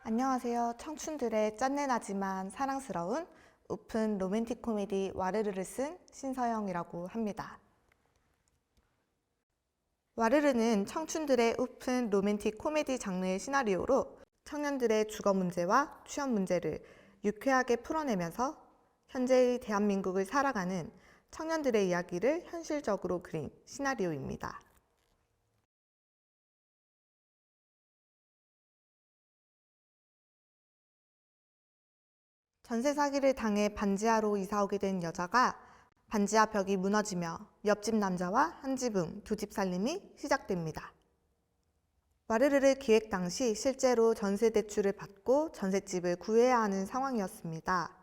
안녕하세요. 청춘들의 짠내나지만 사랑스러운 오픈 로맨틱 코미디 와르르를 쓴 신서영이라고 합니다. 와르르는 청춘들의 오픈 로맨틱 코미디 장르의 시나리오로 청년들의 주거 문제와 취업 문제를 유쾌하게 풀어내면서 현재의 대한민국을 살아가는 청년들의 이야기를 현실적으로 그린 시나리오입니다. 전세 사기를 당해 반지하로 이사오게 된 여자가 반지하 벽이 무너지며 옆집 남자와 한 지붕, 두 집 살림이 시작됩니다. 와르르를 기획 당시 실제로 전세 대출을 받고 전셋집을 구해야 하는 상황이었습니다.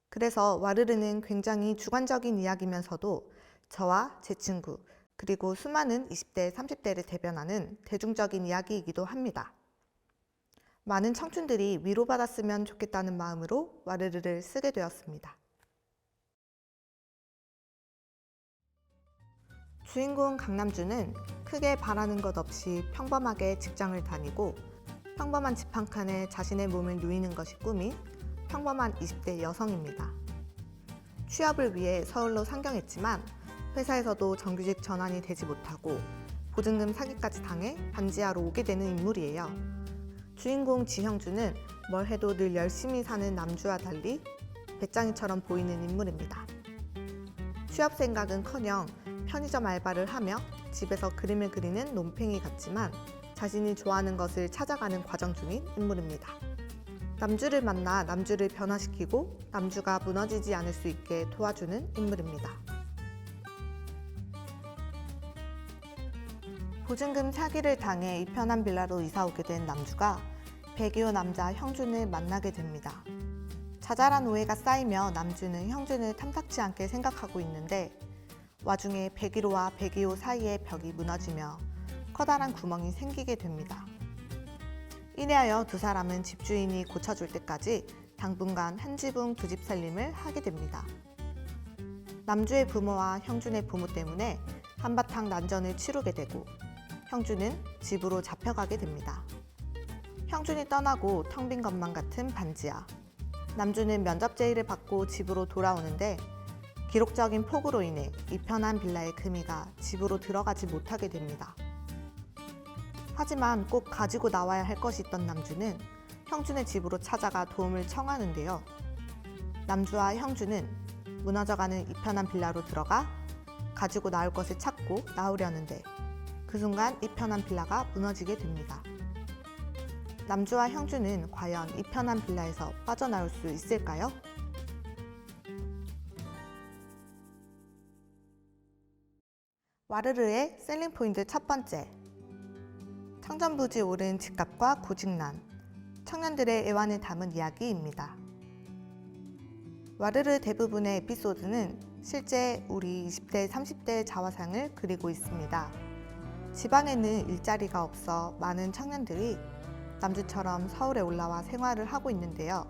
그래서 와르르는 굉장히 주관적인 이야기면서도 저와 제 친구, 그리고 수많은 20대, 30대를 대변하는 대중적인 이야기이기도 합니다. 많은 청춘들이 위로받았으면 좋겠다는 마음으로 와르르를 쓰게 되었습니다. 주인공 강남주는 크게 바라는 것 없이 평범하게 직장을 다니고 평범한 집 한 칸에 자신의 몸을 누이는 것이 꿈인 평범한 20대 여성입니다. 취업을 위해 서울로 상경했지만 회사에서도 정규직 전환이 되지 못하고 보증금 사기까지 당해 반지하로 오게 되는 인물이에요. 주인공 지형주는 뭘 해도 늘 열심히 사는 남주와 달리 배짱이처럼 보이는 인물입니다. 취업 생각은커녕 편의점 알바를 하며 집에서 그림을 그리는 논팽이 같지만 자신이 좋아하는 것을 찾아가는 과정 중인 인물입니다. 남주를 만나 남주를 변화시키고 남주가 무너지지 않을 수 있게 도와주는 인물입니다. 보증금 사기를 당해 이편한 빌라로 이사오게 된 남주가 백이호 남자 형준을 만나게 됩니다. 자잘한 오해가 쌓이며 남주는 형준을 탐탁치 않게 생각하고 있는데 와중에 101호와 102호 사이의 벽이 무너지며 커다란 구멍이 생기게 됩니다. 이래하여 두 사람은 집주인이 고쳐줄 때까지 당분간 한 지붕 두 집 살림을 하게 됩니다. 남주의 부모와 형준의 부모 때문에 한바탕 난전을 치르게 되고 형준은 집으로 잡혀가게 됩니다. 형준이 떠나고 텅 빈 것만 같은 반지하. 남주는 면접 제의를 받고 집으로 돌아오는데 기록적인 폭우로 인해 이편한 빌라의 금이가 집으로 들어가지 못하게 됩니다. 하지만 꼭 가지고 나와야 할 것이 있던 남주는 형준의 집으로 찾아가 도움을 청하는데요. 남주와 형준은 무너져가는 이편한 빌라로 들어가 가지고 나올 것을 찾고 나오려는데 그 순간 이편한 빌라가 무너지게 됩니다. 남주와 형준은 과연 이편한 빌라에서 빠져나올 수 있을까요? 와르르의 셀링 포인트 첫 번째. 청정부지 오른 집값과 고직난, 청년들의 애환을 담은 이야기입니다. 와르르 대부분의 에피소드는 실제 우리 20대, 30대의 자화상을 그리고 있습니다. 지방에는 일자리가 없어 많은 청년들이 남주처럼 서울에 올라와 생활을 하고 있는데요.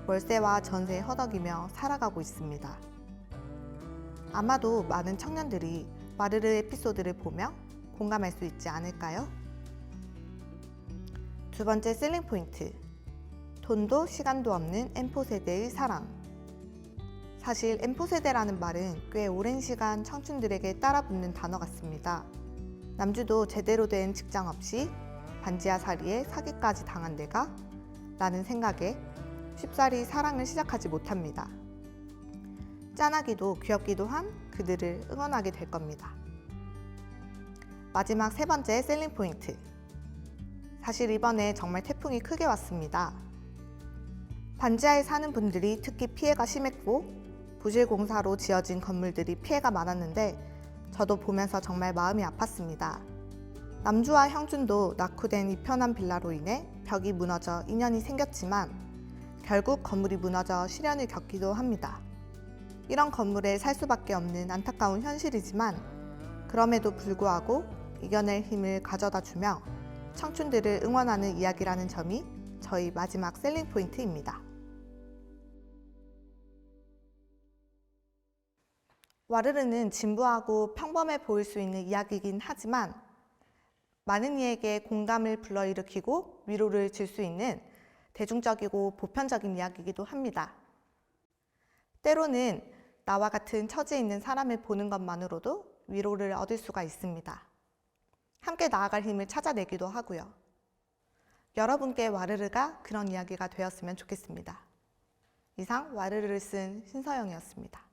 월세와 전세에 허덕이며 살아가고 있습니다. 아마도 많은 청년들이 와르르 에피소드를 보며 공감할 수 있지 않을까요? 두 번째 셀링 포인트. 돈도 시간도 없는 M4세대의 사랑. 사실 M4세대라는 말은 꽤 오랜 시간 청춘들에게 따라붙는 단어 같습니다. 남주도 제대로 된 직장 없이 반지하 살이에 사기까지 당한 내가? 라는 생각에 쉽사리 사랑을 시작하지 못합니다. 짠하기도 귀엽기도 한 그들을 응원하게 될 겁니다. 마지막 세 번째 셀링 포인트. 사실 이번에 정말 태풍이 크게 왔습니다. 반지하에 사는 분들이 특히 피해가 심했고 부실공사로 지어진 건물들이 피해가 많았는데 저도 보면서 정말 마음이 아팠습니다. 남주와 형준도 낙후된 이편한 빌라로 인해 벽이 무너져 인연이 생겼지만 결국 건물이 무너져 시련을 겪기도 합니다. 이런 건물에 살 수밖에 없는 안타까운 현실이지만 그럼에도 불구하고 이겨낼 힘을 가져다 주며 청춘들을 응원하는 이야기라는 점이 저희 마지막 셀링 포인트입니다. 와르르는 진부하고 평범해 보일 수 있는 이야기이긴 하지만 많은 이에게 공감을 불러일으키고 위로를 줄 수 있는 대중적이고 보편적인 이야기이기도 합니다. 때로는 나와 같은 처지에 있는 사람을 보는 것만으로도 위로를 얻을 수가 있습니다. 함께 나아갈 힘을 찾아내기도 하고요. 여러분께 와르르가 그런 이야기가 되었으면 좋겠습니다. 이상 와르르를 쓴 신서영이었습니다.